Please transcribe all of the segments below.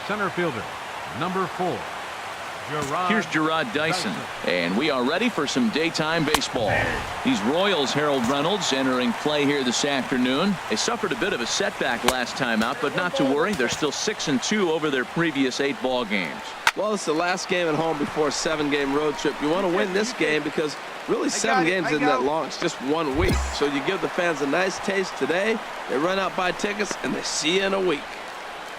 Center fielder, number 4. Here's Gerard Dyson, and we are ready for some daytime baseball. These Royals, Harold Reynolds, entering play here this afternoon. They suffered a bit of a setback last time out, but not to worry. They're still 6-2 over their previous 8 ball games. Well, it's the last game at home before a 7-game road trip. You want to win this game because really 7 games isn't that long. It's just 1 week. So you give the fans a nice taste today. They run out, buy tickets, and they see you in a week.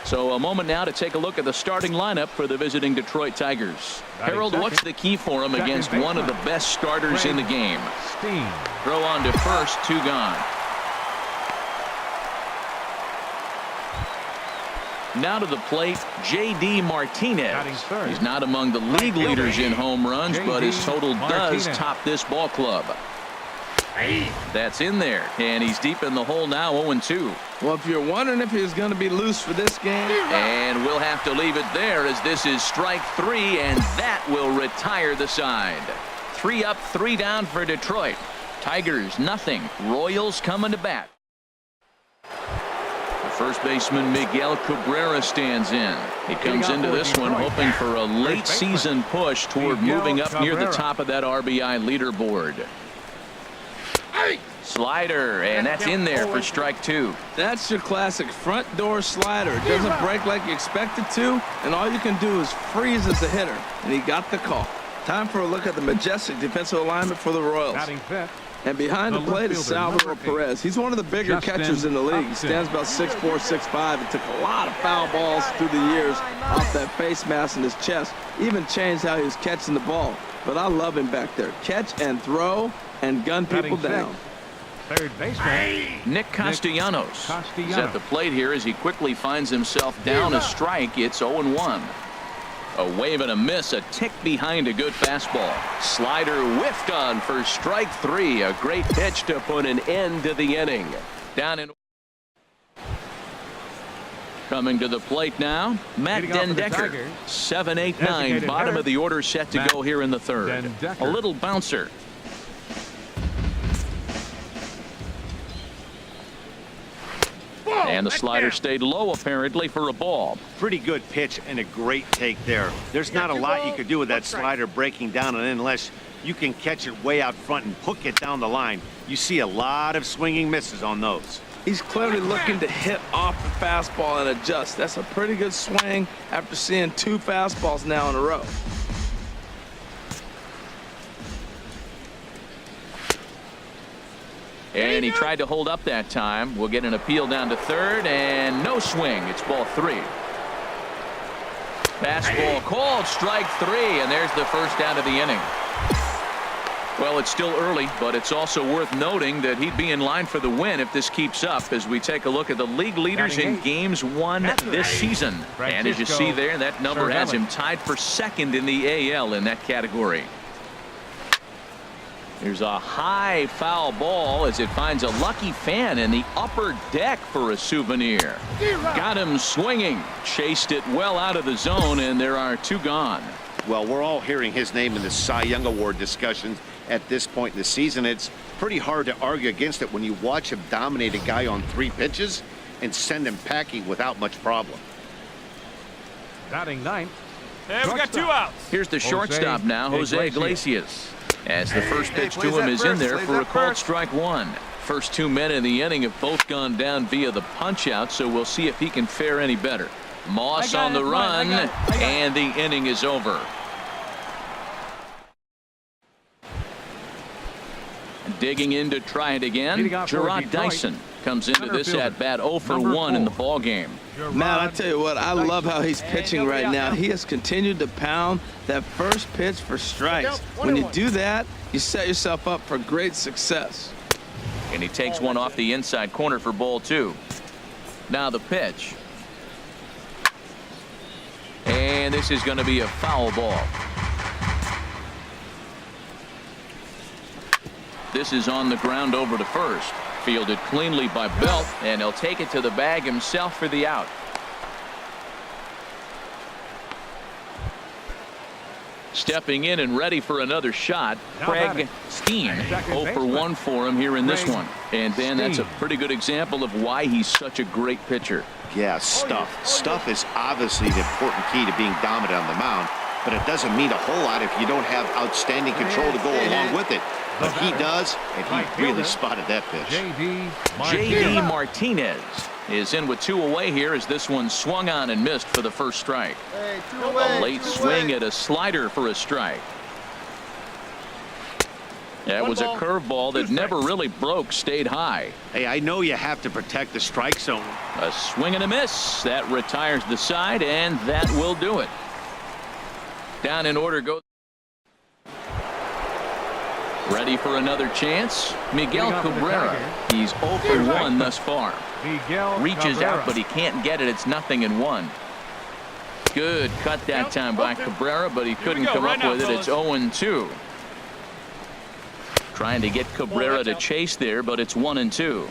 So a moment now to take a look at the starting lineup for the visiting Detroit Tigers. Harold, what's the key for him against one of the best starters in the game? Throw on to first, 2 gone. Now to the plate, J.D. Martinez. He's not among the league leaders in home runs, but his total does top this ball club. That's in there, and he's deep in the hole now, 0-2. Well, if you're wondering if he's going to be loose for this game. And we'll have to leave it there as this is strike 3, and that will retire the side. 3 up, 3 down for Detroit. Tigers, nothing. Royals coming to bat. The first baseman, Miguel Cabrera, stands in. He comes into this one hoping for a late season push toward moving up near the top of that RBI leaderboard. Slider, and that's in there for strike 2. That's your classic front door slider. It doesn't break like you expect it to, and all you can do is freeze as a hitter, and he got the call. Time for a look at the majestic defensive alignment for the Royals. And behind the plate is Salvador Perez. He's one of the bigger catchers in the league. He stands about 6'4", 6'5", and took a lot of foul balls through the years off that face mask in his chest. Even changed how he was catching the ball. But I love him back there. Catch and throw and gun people down. Third baseman, Nick Castellanos is at the plate here as he quickly finds himself down a strike. It's 0-1. A wave and a miss, a tick behind a good fastball. Slider whiffed on for strike 3. A great pitch to put an end to the inning. Down in. Coming to the plate now, Matt Dendecker. 7, 8, 9. Bottom of the order set to go here in the third. A little bouncer. And the slider stayed low apparently for a ball. Pretty good pitch and a great take there. There's not a lot you could do with that slider breaking down, and unless you can catch it way out front and hook it down the line, you see a lot of swinging misses on those. He's clearly looking to hit off the fastball and adjust. That's a pretty good swing after seeing 2 fastballs now in a row. And he tried to hold up that time. We'll get an appeal down to third, and no swing. It's ball 3. Fastball called, strike 3, and there's the first out of the inning. Well, it's still early, but it's also worth noting that he'd be in line for the win if this keeps up as we take a look at the league leaders in games won this season. And as you see there, that number has him tied for 2nd in the AL in that category. Here's a high foul ball as it finds a lucky fan in the upper deck for a souvenir. Got him swinging, chased it well out of the zone, and there are 2 gone. Well, we're all hearing his name in the Cy Young Award discussions at this point in the season. It's pretty hard to argue against it when you watch him dominate a guy on 3 pitches and send him packing without much problem. Batting 9th. And we got 2 outs. Here's the shortstop now, Jose Iglesias. As the first pitch to him is in there for a called strike 1. First 2 men in the inning have both gone down via the punch out, so we'll see if he can fare any better. Moss on the run, and the inning is over. Digging in to try it again, Gerard Dyson comes into this at bat 0 for 1 in the ball game. Matt, I tell you what, I love how he's pitching right now. He has continued to pound that first pitch for strikes. When you do that, you set yourself up for great success. And he takes one off the inside corner for ball 2. Now the pitch. And this is going to be a foul ball. This is on the ground over to first. Fielded cleanly by Belt, and he'll take it to the bag himself for the out. Stepping in and ready for another shot, Craig Steen. 0 for 1 for him here in this one. And Ben, that's a pretty good example of why he's such a great pitcher. Yeah, stuff. Stuff is obviously the important key to being dominant on the mound, but it doesn't mean a whole lot if you don't have outstanding control to go along with it. But he does, and he really spotted that pitch. J.D. Martinez is in with 2 away here as this one swung on and missed for the first strike. A late swing at a slider for a strike. That was a curveball that never really broke, stayed high. Hey, I know you have to protect the strike zone. A swing and a miss. That retires the side, and that will do it. Down in order goes. Ready for another chance? Miguel Cabrera. He's 0 for 1 thus far. Reaches out, but he can't get it. It's 0-1. Good cut that time by Cabrera, but he couldn't come up with it. It's 0-2. Trying to get Cabrera to chase there, but it's 1-2.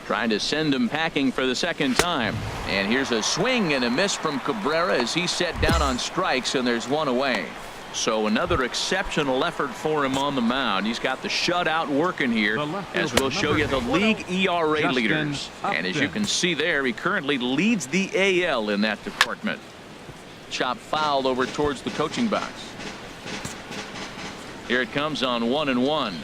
Trying to send him packing for the second time. And here's a swing and a miss from Cabrera as he's set down on strikes, and there's 1 away. So another exceptional effort for him on the mound. He's got the shutout working here, as we'll show you the league ERA leaders. And as you can see there, he currently leads the AL in that department. Chop fouled over towards the coaching box. Here it comes on 1-1.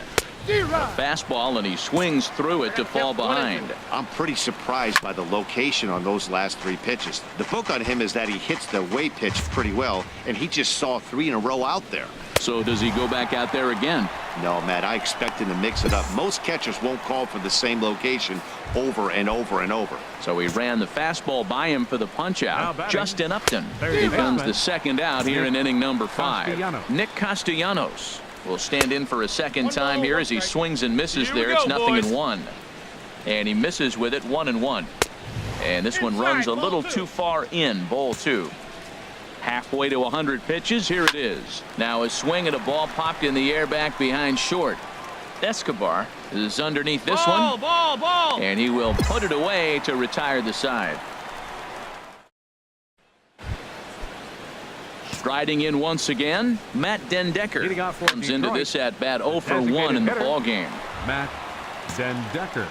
A fastball, and he swings through it to fall behind. I'm pretty surprised by the location on those last 3 pitches. The book on him is that he hits the away pitch pretty well, and he just saw 3 in a row out there. So does he go back out there again? No, Matt, I expect him to mix it up. Most catchers won't call for the same location over and over and over. So he ran the fastball by him for the punch out. Justin Upton becomes the second out here in inning number 5. Nick Castellanos will stand in for a second time here as he swings and misses there. It's 0-1. And he misses with it 1-1. And this one runs a little too far in. Ball 2. Halfway to 100 pitches. Here it is. Now a swing and a ball popped in the air back behind short. Escobar is underneath this one. And he will put it away to retire the side. Striding in once again, Matt Den Decker comes into this at bat 0 for 1 in the ball game. Matt Den Decker.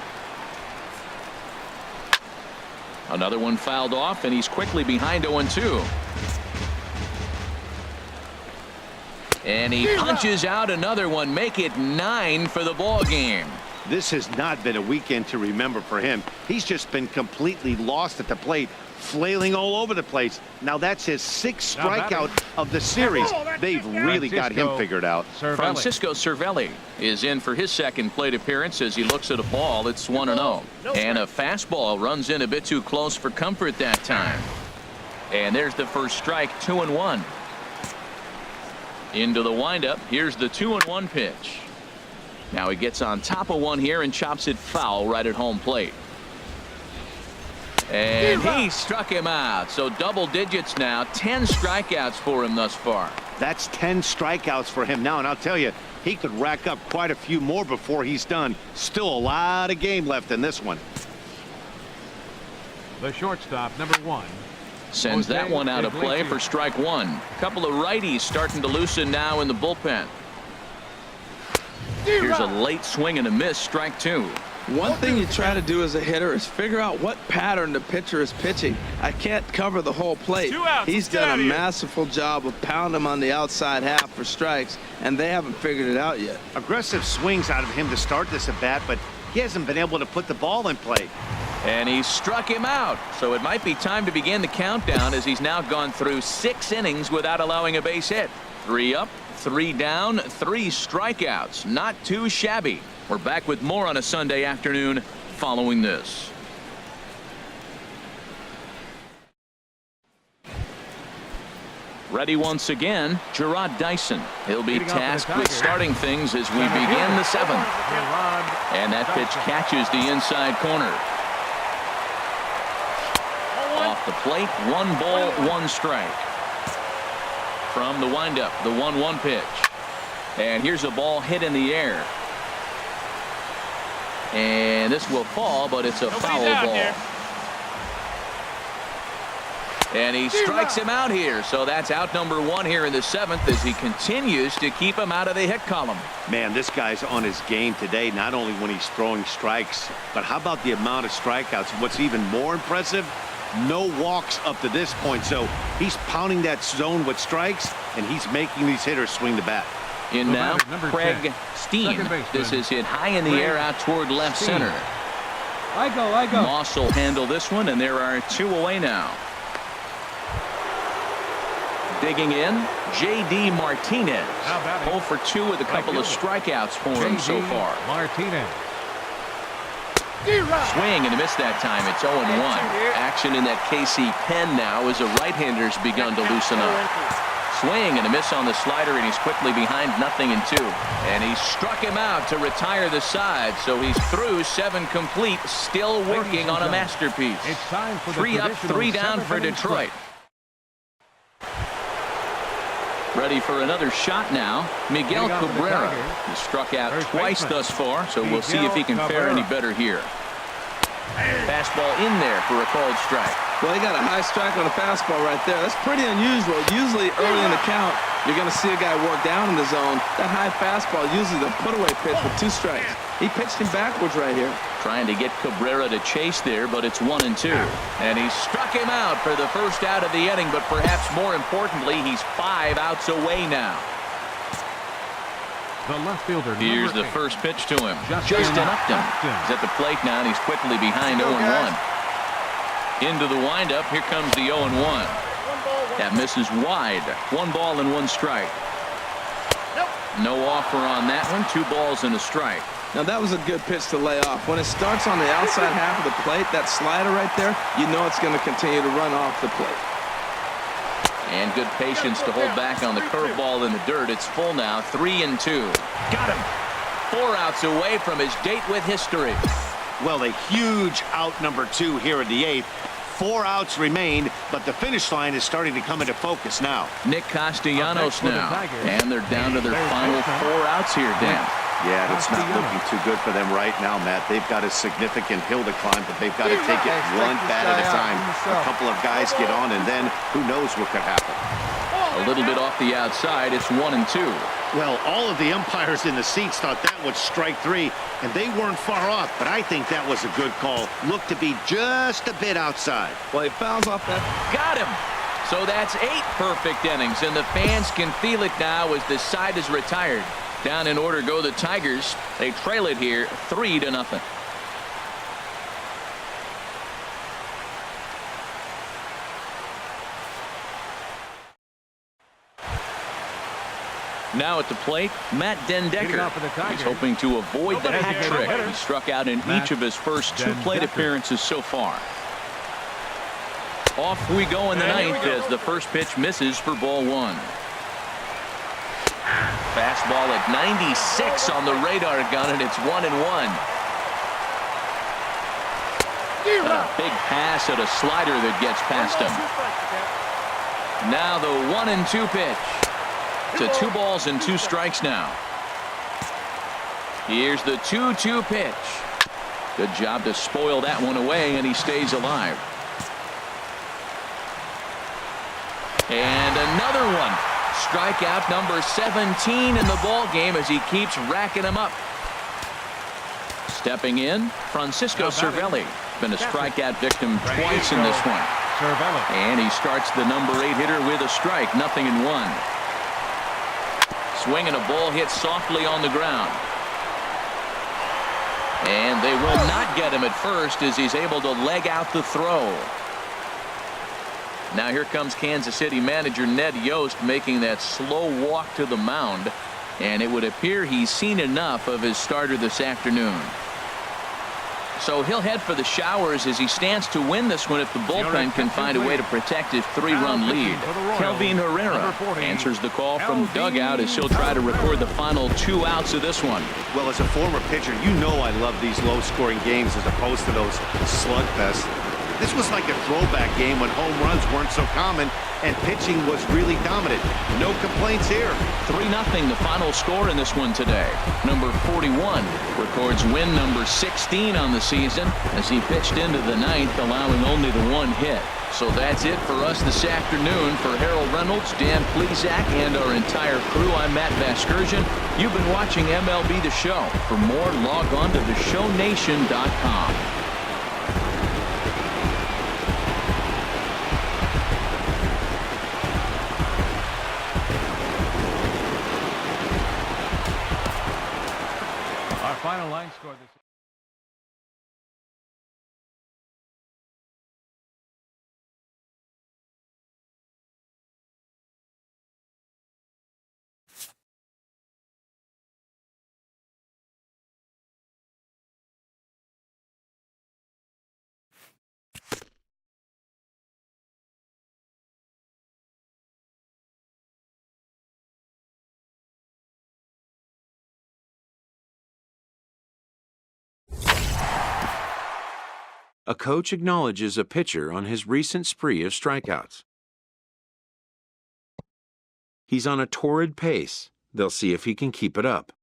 Another one fouled off, and he's quickly behind 0-2. And he punches out another one, make it 9 for the ball game. This has not been a weekend to remember for him. He's just been completely lost at the plate, flailing all over the place. Now that's his 6th strikeout of the series. They've really got him figured out. Francisco Cervelli is in for his second plate appearance as he looks at a ball. It's 1-0. And a fastball runs in a bit too close for comfort that time. And there's the first strike, 2-1. Into the windup. Here's the 2-1 pitch. Now he gets on top of one here and chops it foul right at home plate. And he struck him out. So double digits now. 10 strikeouts for him thus far. That's 10 strikeouts for him now. And I'll tell you, he could rack up quite a few more before he's done. Still a lot of game left in this one. The shortstop, number 1. Sends that one out of play for strike 1. Couple of righties starting to loosen now in the bullpen. Here's a late swing and a miss, strike 2. One thing you try to do as a hitter is figure out what pattern the pitcher is pitching. I can't cover the whole plate. He's done a masterful job of pounding him on the outside half for strikes, and they haven't figured it out yet. Aggressive swings out of him to start this at bat, but he hasn't been able to put the ball in play. And he struck him out. So it might be time to begin the countdown as he's now gone through 6 innings without allowing a base hit. 3 up, 3 down, 3 strikeouts. Not too shabby. We're back with more on a Sunday afternoon following this. Ready once again, Gerard Dyson. He'll be tasked with starting things as we begin the 7th. And that pitch catches the inside corner. Off the plate, 1 ball, 1 strike. From the windup, the 1-1 pitch. And here's a ball hit in the air. And this will fall, but it's a foul ball. And he strikes him out here. So that's out number 1 here in the 7th as he continues to keep him out of the hit column. Man, this guy's on his game today, not only when he's throwing strikes, but how about the amount of strikeouts? What's even more impressive, no walks up to this point. So he's pounding that zone with strikes, and he's making these hitters swing the bat. In now, Craig Steen. This is hit high in the air out toward left center. I go. Moss will handle this one, and there are 2 away now. Digging in, J.D. Martinez. 0 for 2 with a couple of strikeouts for him so far. Martinez. Swing and a miss that time. It's 0-1. Action in that KC pen now as the right-hander's begun to loosen up. Swing and a miss on the slider, and he's quickly behind 0-2. And he struck him out to retire the side, so he's through 7 complete, still working on a masterpiece. It's time for 3 up, 3 down for Detroit. Ready for another shot now. Miguel Cabrera. He struck out twice thus far, so we'll see if he can fare any better here. Fastball in there for a called strike. Well, he got a high strike on a fastball right there. That's pretty unusual. Usually early in the count, you're going to see a guy work down in the zone. That high fastball, usually the put-away pitch with 2 strikes. He pitched him backwards right here. Trying to get Cabrera to chase there, but it's 1-2. And he struck him out for the first out of the inning, but perhaps more importantly, he's 5 outs away now. The left fielder. Here's the first pitch to him. Justin Upton is at the plate now, and he's quickly behind 0-1. Into the windup. Here comes the 0-1. That misses wide. 1 ball and 1 strike. No offer on that one. 2 balls and a strike. Now, that was a good pitch to lay off. When it starts on the outside half of the plate, that slider right there, you know it's going to continue to run off the plate. And good patience to hold back on the curveball in the dirt. It's full now, 3-2. Got him. 4 outs away from his date with history. Well, a huge out number 2 here in the 8th. 4 outs remain, but the finish line is starting to come into focus now. Nick Castellanos now. And they're down to their final 4 outs here, Dan. Yeah, it's not looking too good for them right now, Matt. They've got a significant hill to climb, but they've got to take it one bat at a time. A couple of guys get on, and then who knows what could happen. A little bit off the outside. It's 1-2. Well, all of the umpires in the seats thought that was strike 3, and they weren't far off, but I think that was a good call. Looked to be just a bit outside. Well, he fouls off that. Got him. So that's 8 perfect innings, and the fans can feel it now as the side is retired. Down in order go the Tigers. They trail it here 3-0. Now at the plate, Matt Den Decker. He's hoping to avoid the hat trick. He struck out in each of his first 2 plate appearances so far. Off we go in the 9th as the first pitch misses for ball 1. Fastball at 96 on the radar gun, and it's 1-1. A big pass at a slider that gets past him. Now the 1-2 pitch. To 2 balls and 2 strikes now. Here's the 2-2 pitch. Good job to spoil that one away, and he stays alive. And another one. Strikeout number 17 in the ball game as he keeps racking them up. Stepping in, Francisco Cervelli. Been a strikeout victim twice in this one. And he starts the number 8 hitter with a strike, 0-1. Swing and a ball hit softly on the ground. And they will not get him at first as he's able to leg out the throw. Now here comes Kansas City manager Ned Yost making that slow walk to the mound. And it would appear he's seen enough of his starter this afternoon. So he'll head for the showers as he stands to win this one if the bullpen can find a way to protect his 3-run lead. Kelvin Herrera answers the call from dugout as he'll try to record the final 2 outs of this one. Well, as a former pitcher, you know I love these low-scoring games as opposed to those slugfests. This was like a throwback game when home runs weren't so common and pitching was really dominant. No complaints here. 3-0 the final score in this one today. Number 41 records win number 16 on the season as he pitched into the ninth, allowing only the 1 hit. So that's it for us this afternoon. For Harold Reynolds, Dan Plesac, and our entire crew, I'm Matt Vasgersian. You've been watching MLB The Show. For more, log on to theshownation.com. Our final line score this A coach acknowledges a pitcher on his recent spree of strikeouts. He's on a torrid pace. They'll see if he can keep it up.